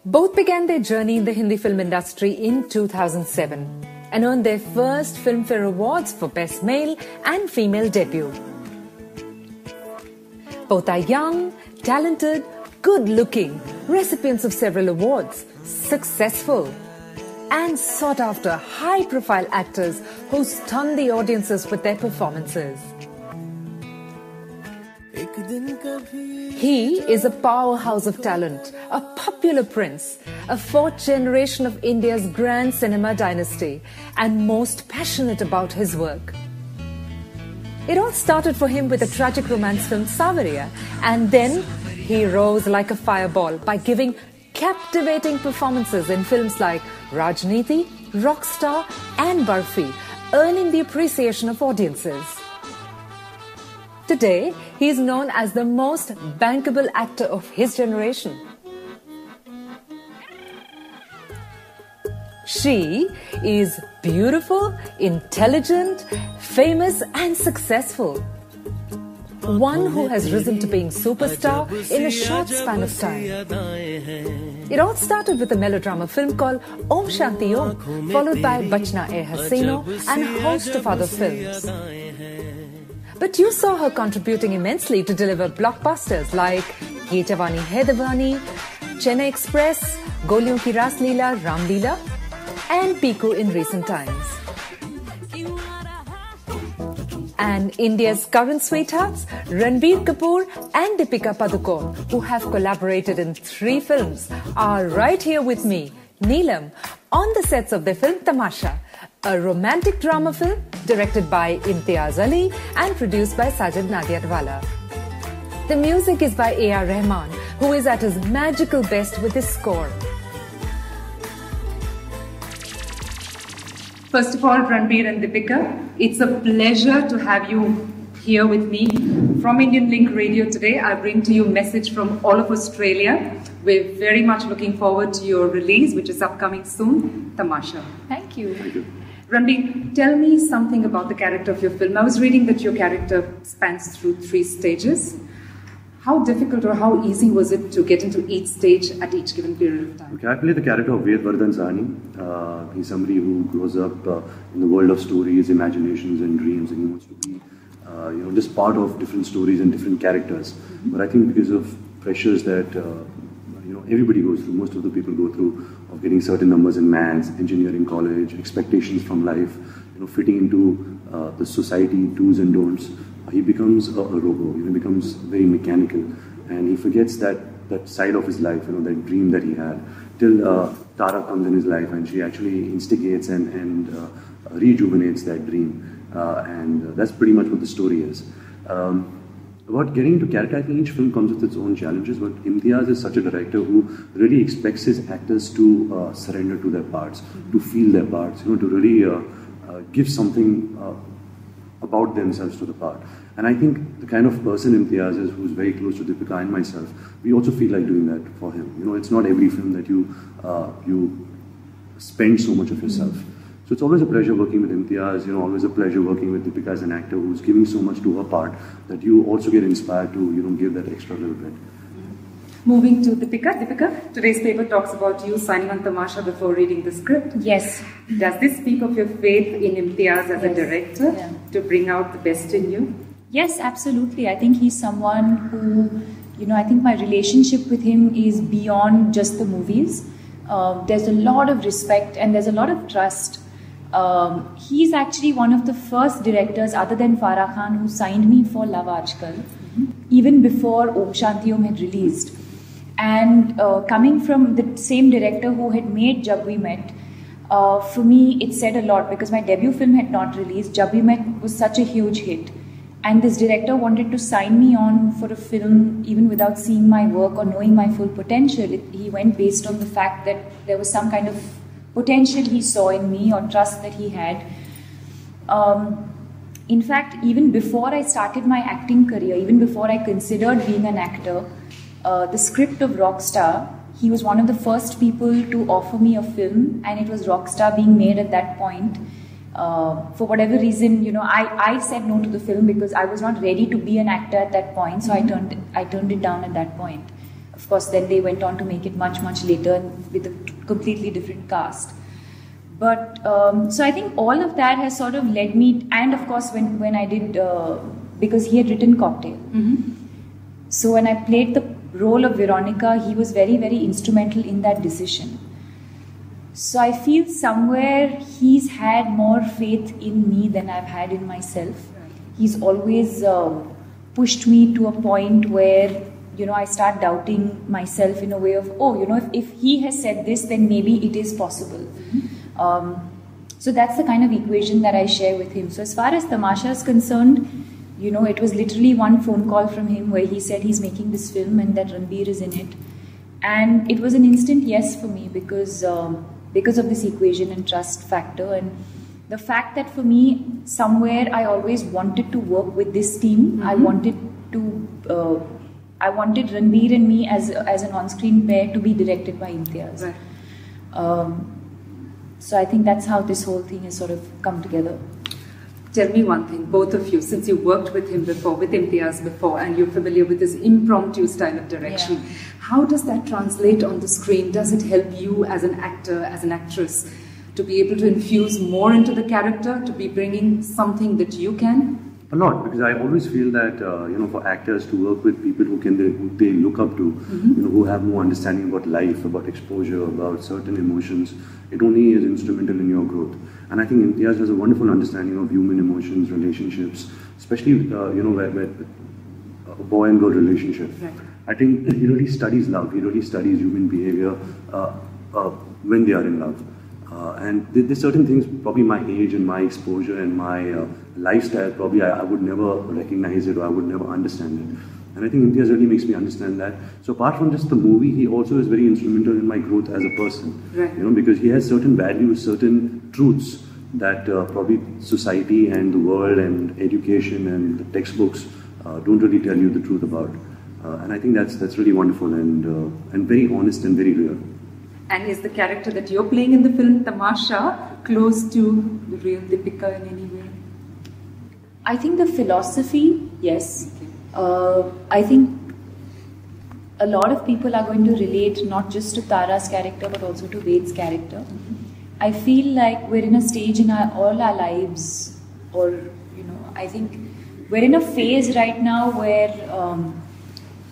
Both began their journey in the Hindi film industry in 2007 and earned their first Filmfare Awards for Best Male and Female Debut. Both are young, talented, good-looking, recipients of several awards, successful, and sought-after high-profile actors who stun the audiences with their performances. He is a powerhouse of talent, a popular prince, a fourth generation of India's grand cinema dynasty, and most passionate about his work. It all started for him with a tragic romance film Savariya, and then he rose like a fireball by giving captivating performances in films like Rajneeti, Rockstar and Barfi, earning the appreciation of audiences. Today, he is known as the most bankable actor of his generation. She is beautiful, intelligent, famous and successful. One who has risen to being superstar in a short span of time. It all started with a melodrama film called Om Shanti Om, followed by Bachna E Hasino and a host of other films. But you saw her contributing immensely to deliver blockbusters like Ye Jawani Hai Diwani, Chennai Express, Goliyon Ki Ras Leela, Ram Leela, and Piku in recent times. And India's current sweethearts, Ranbir Kapoor and Deepika Padukone, who have collaborated in 3 films, are right here with me, Neelam, on the sets of their film Tamasha, a romantic drama film directed by Imtiaz Ali and produced by Sajid Nadiadwala. The music is by A.R. Rahman, who is at his magical best with his score. First of all, Ranbir and Deepika, it's a pleasure to have you here with me. From Indian Link Radio today, I bring to you a message from all of Australia. We're very much looking forward to your release, which is upcoming soon, Tamasha. Thank you. Thank you. Ranbir, tell me something about the character of your film. I was reading that your character spans through 3 stages. How difficult or how easy was it to get into each stage at each given period of time? Okay, I play the character of Vedvardhan Sahni. He's somebody who grows up in the world of stories, imaginations and dreams, and he wants to be just part of different stories and different characters. But I think because of pressures that everybody goes through, most of the people go through, of getting certain numbers in maths, engineering college, expectations from life, fitting into the society do's and don'ts, he becomes a robo. He becomes very mechanical, and he forgets that side of his life, that dream that he had, till Tara comes in his life and she actually instigates and rejuvenates that dream, and that's pretty much what the story is. About getting into character, I think each film comes with its own challenges, but Imtiaz is such a director who really expects his actors to surrender to their parts, to feel their parts, to really give something about themselves to the part. And I think the kind of person Imtiaz is, who's very close to Deepika and myself, we also feel like doing that for him. It's not every film that you spend so much of yourself. So it's always a pleasure working with Imtiaz, always a pleasure working with Deepika as an actor who's giving so much to her part that you also get inspired to, give that extra little bit. Moving to Deepika. Deepika, today's paper talks about you signing on Tamasha before reading the script. Yes. Does this speak of your faith in Imtiaz as a director to bring out the best in you? Yes, absolutely. I think he's someone who, I think my relationship with him is beyond just the movies. There's a lot of respect and there's a lot of trust. He's actually one of the first directors other than Farah Khan who signed me for Love Aajkal, even before Om Shanti Om had released. And coming from the same director who had made Jab We Met, for me it said a lot because my debut film had not released. Jab We Met was such a huge hit. And this director wanted to sign me on for a film even without seeing my work or knowing my full potential. He went based on the fact that there was some kind of potential he saw in me or trust that he had. In fact, even before I started my acting career, even before I considered being an actor, the script of Rockstar, he was one of the first people to offer me a film, and it was Rockstar being made at that point. For whatever reason, I said no to the film because I was not ready to be an actor at that point, so I turned it down at that point. Of course, then they went on to make it much, much later with a completely different cast. But so I think all of that has sort of led me, and of course when I did, because he had written Cocktail. So when I played the role of Veronica, he was very, very instrumental in that decision. So I feel somewhere he's had more faith in me than I've had in myself. He's always pushed me to a point where, I start doubting myself in a way of, if he has said this, then maybe it is possible. So that's the kind of equation that I share with him. So as far as Tamasha is concerned, it was literally one phone call from him where he said he's making this film and that Ranbir is in it. And it was an instant yes for me because of this equation and trust factor. And the fact that for me, somewhere I always wanted to work with this team. I wanted Ranbir and me as an on-screen pair to be directed by Imtiaz. Right. So I think that's how this whole thing has sort of come together. Tell me one thing, both of you, since you worked with him before, with Imtiaz before, and you're familiar with his impromptu style of direction, how does that translate on the screen? Does it help you as an actor, as an actress, to be able to infuse more into the character, to be bringing something that you can? A lot, because I always feel that for actors to work with people who they look up to, who have more understanding about life, about exposure, about certain emotions, it only is instrumental in your growth. And I think Imtiaz has a wonderful understanding of human emotions, relationships, especially where a boy and girl relationship. Right. I think he really studies love. He really studies human behavior when they are in love. And there's certain things, probably my age and my exposure and my lifestyle, probably I would never recognize it or I would never understand it. And I think Imtiaz really makes me understand that. So apart from just the movie, he also is very instrumental in my growth as a person. Right. Because he has certain values, certain truths that probably society and the world and education and the textbooks don't really tell you the truth about. And I think that's really wonderful and very honest and very real. And is the character that you're playing in the film, Tamasha, close to the real Deepika in any way? I think the philosophy, yes. I think a lot of people are going to relate not just to Tara's character but also to Ved's character. I feel like we're in a stage in all our lives, or I think we're in a phase right now where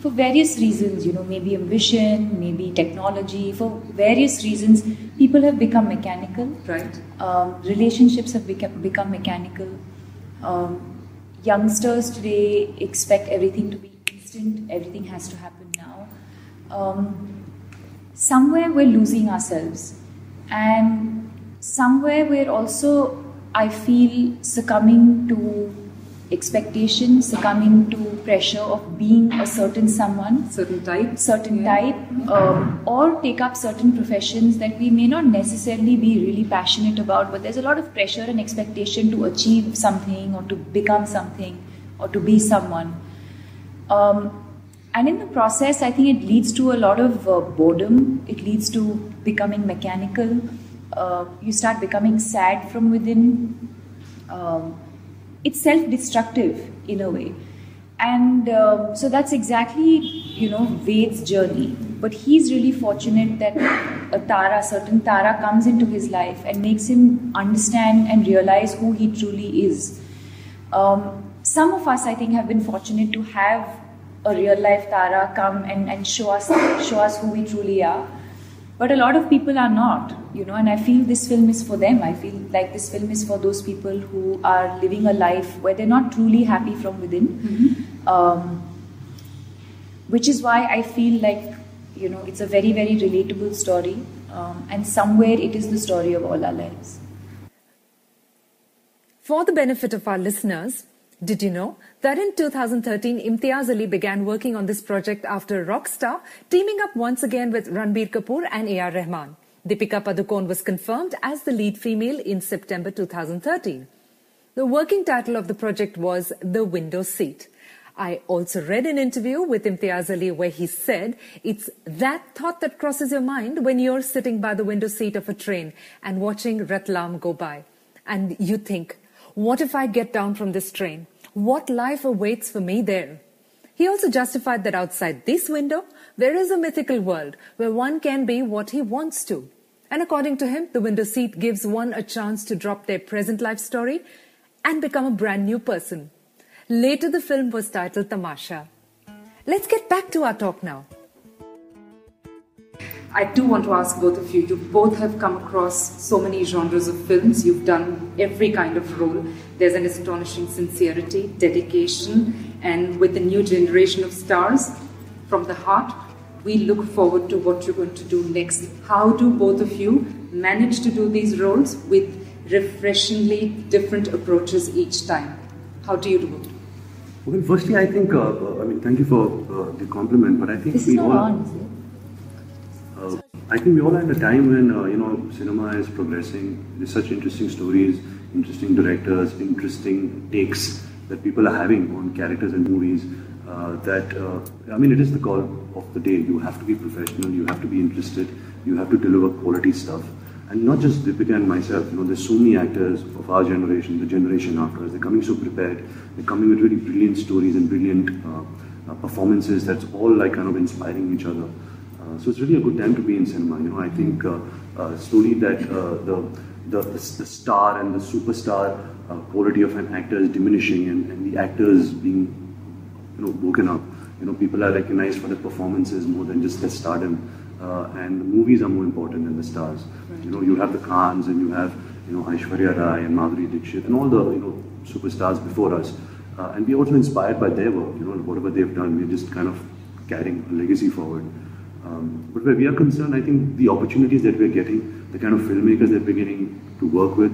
for various reasons, maybe ambition, maybe technology, for various reasons, people have become mechanical. Right. Relationships have become mechanical. Youngsters today expect everything to be instant, everything has to happen now. Somewhere we're losing ourselves, and somewhere we're also, I feel, succumbing to expectations, succumbing to pressure of being a certain someone, certain type, or take up certain professions that we may not necessarily be really passionate about, but there's a lot of pressure and expectation to achieve something or to become something or to be someone. And in the process, I think it leads to a lot of boredom. It leads to becoming mechanical. You start becoming sad from within. It's self-destructive in a way. And so that's exactly, Ved's journey. But he's really fortunate that a certain Tara comes into his life and makes him understand and realize who he truly is. Some of us, I think, have been fortunate to have a real-life Tara come and show us who we truly are. But a lot of people are not, and I feel this film is for them. I feel like this film is for those people who are living a life where they're not truly happy from within. Which is why I feel like, it's a very, very relatable story. And somewhere it is the story of all our lives. For the benefit of our listeners, did you know that in 2013, Imtiaz Ali began working on this project after Rockstar, teaming up once again with Ranbir Kapoor and A.R. Rahman. Deepika Padukone was confirmed as the lead female in September 2013. The working title of the project was The Window Seat. I also read an interview with Imtiaz Ali where he said, it's that thought that crosses your mind when you're sitting by the window seat of a train and watching Ratlam go by. And you think, what if I get down from this train? What life awaits for me there? He also justified that outside this window, there is a mythical world where one can be what he wants to. And according to him, the window seat gives one a chance to drop their present life story and become a brand new person. Later, the film was titled Tamasha. Let's get back to our talk now. I do want to ask both of you, you both have come across so many genres of films, you've done every kind of role. There's an astonishing sincerity, dedication, and with the new generation of stars, from the heart, we look forward to what you're going to do next. How do both of you manage to do these roles with refreshingly different approaches each time? How do you do it? Well, firstly, I think, thank you for the compliment, but I think this is not on, is it? I think we all are at a time when, cinema is progressing. There's such interesting stories, interesting directors, interesting takes that people are having on characters and movies it is the call of the day. You have to be professional, you have to be interested, you have to deliver quality stuff. And not just Deepika and myself, there's so many actors of our generation, the generation after us, they're coming so prepared, they're coming with really brilliant stories and brilliant performances that's all kind of inspiring each other. So it's really a good time to be in cinema. I think slowly that the star and the superstar quality of an actor is diminishing, and the actors being woken up. People are recognized for their performances more than just their stardom, and the movies are more important than the stars. Right. You have the Khans, and you have Aishwarya Rai and Madhuri Dixit and all the superstars before us, and we're also inspired by their work. Whatever they've done, we're just kind of carrying a legacy forward. But where we are concerned, I think the opportunities that we're getting, the kind of filmmakers that we're getting to work with,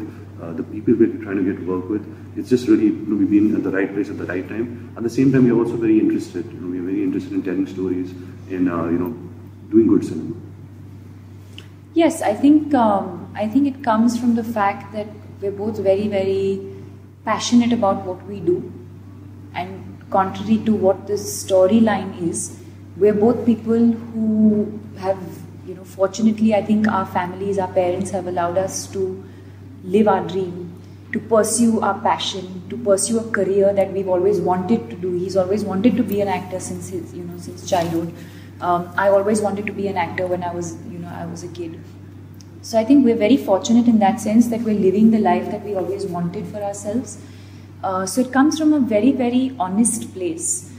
the people we're trying to get to work with, it's just really, we've been at the right place at the right time. At the same time, we're also very interested. We're very interested in telling stories and doing good cinema. Yes, I think it comes from the fact that we're both very, very passionate about what we do, and contrary to what the storyline is, we're both people who have, fortunately, I think our families, our parents have allowed us to live our dream, to pursue our passion, to pursue a career that we've always wanted to do. He's always wanted to be an actor since childhood. I always wanted to be an actor when I was a kid. So I think we're very fortunate in that sense that we're living the life that we always wanted for ourselves. So it comes from a very, very honest place.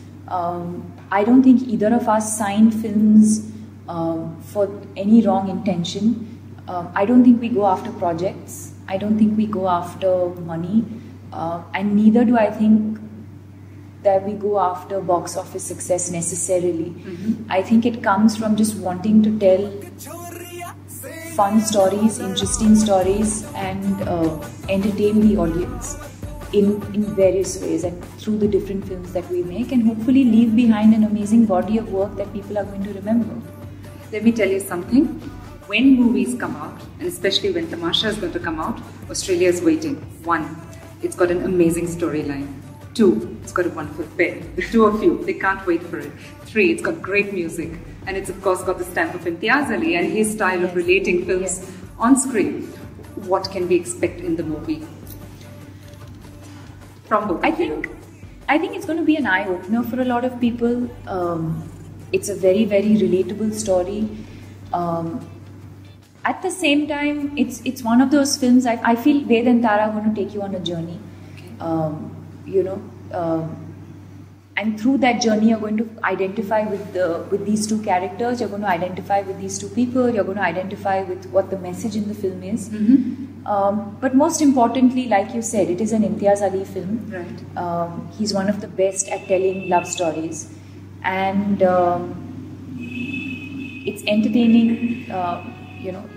I don't think either of us signed films for any wrong intention. I don't think we go after projects. I don't think we go after money. And neither do I think that we go after box office success necessarily. Mm-hmm. I think it comes from just wanting to tell fun stories, interesting stories, and entertain the audience in various ways and through the different films that we make, and hopefully leave behind an amazing body of work that people are going to remember. Let me tell you something. When movies come out, and especially when Tamasha is going to come out, Australia is waiting. 1, it's got an amazing storyline. 2, it's got a wonderful pair. The two of you, they can't wait for it. 3, it's got great music. And it's of course got the stamp of Imtiaz Ali and his style of relating films on screen. What can we expect in the movie? From both of you. I think it's going to be an eye-opener for a lot of people. It's a very, very relatable story. At the same time, it's one of those films I feel Ved and Tara are going to take you on a journey. Okay. And through that journey, you're going to identify with these two characters. You're going to identify with these two people. You're going to identify with what the message in the film is. Mm-hmm. But most importantly, like you said, it is an Imtiaz Ali film. Right. He's one of the best at telling love stories, and it's entertaining.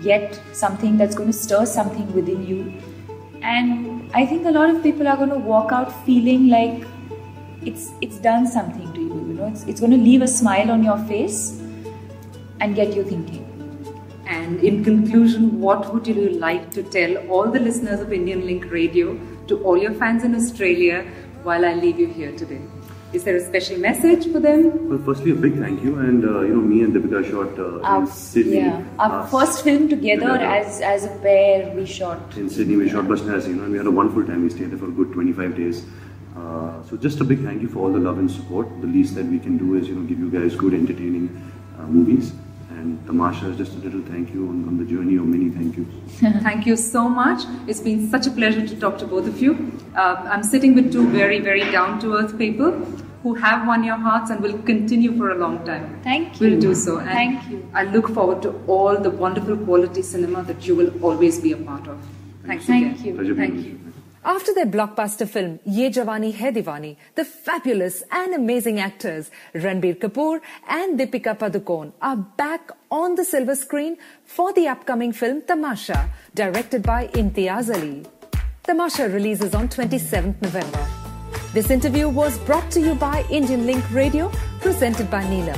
Yet something that's going to stir something within you. And I think a lot of people are going to walk out feeling like it's done something to you. It's going to leave a smile on your face and get you thinking. And in conclusion, what would you like to tell all the listeners of Indian Link Radio, to all your fans in Australia, while I leave you here today? Is there a special message for them? Well, firstly, a big thank you. And me and Deepika shot in Sydney. Yeah, our first film together as a pair we shot. In Sydney, we shot Basnas, and we had a wonderful time. We stayed there for a good 25 days. So just a big thank you for all the love and support. The least that we can do is, give you guys good, entertaining movies. And Tamasha, just a little thank you on the journey of many thank yous. Thank you so much. It's been such a pleasure to talk to both of you. I'm sitting with two very, very down-to-earth people who have won your hearts and will continue for a long time. Thank you. We'll do so. And thank you. I look forward to all the wonderful quality cinema that you will always be a part of. Thanks again. Thank you. Pleasure being Thank with you. After their blockbuster film Ye Jawani Hai Diwani, the fabulous and amazing actors Ranbir Kapoor and Deepika Padukone are back on the silver screen for the upcoming film Tamasha, directed by Imtiaz Ali. Tamasha releases on 27th November. This interview was brought to you by Indian Link Radio, presented by Neelam.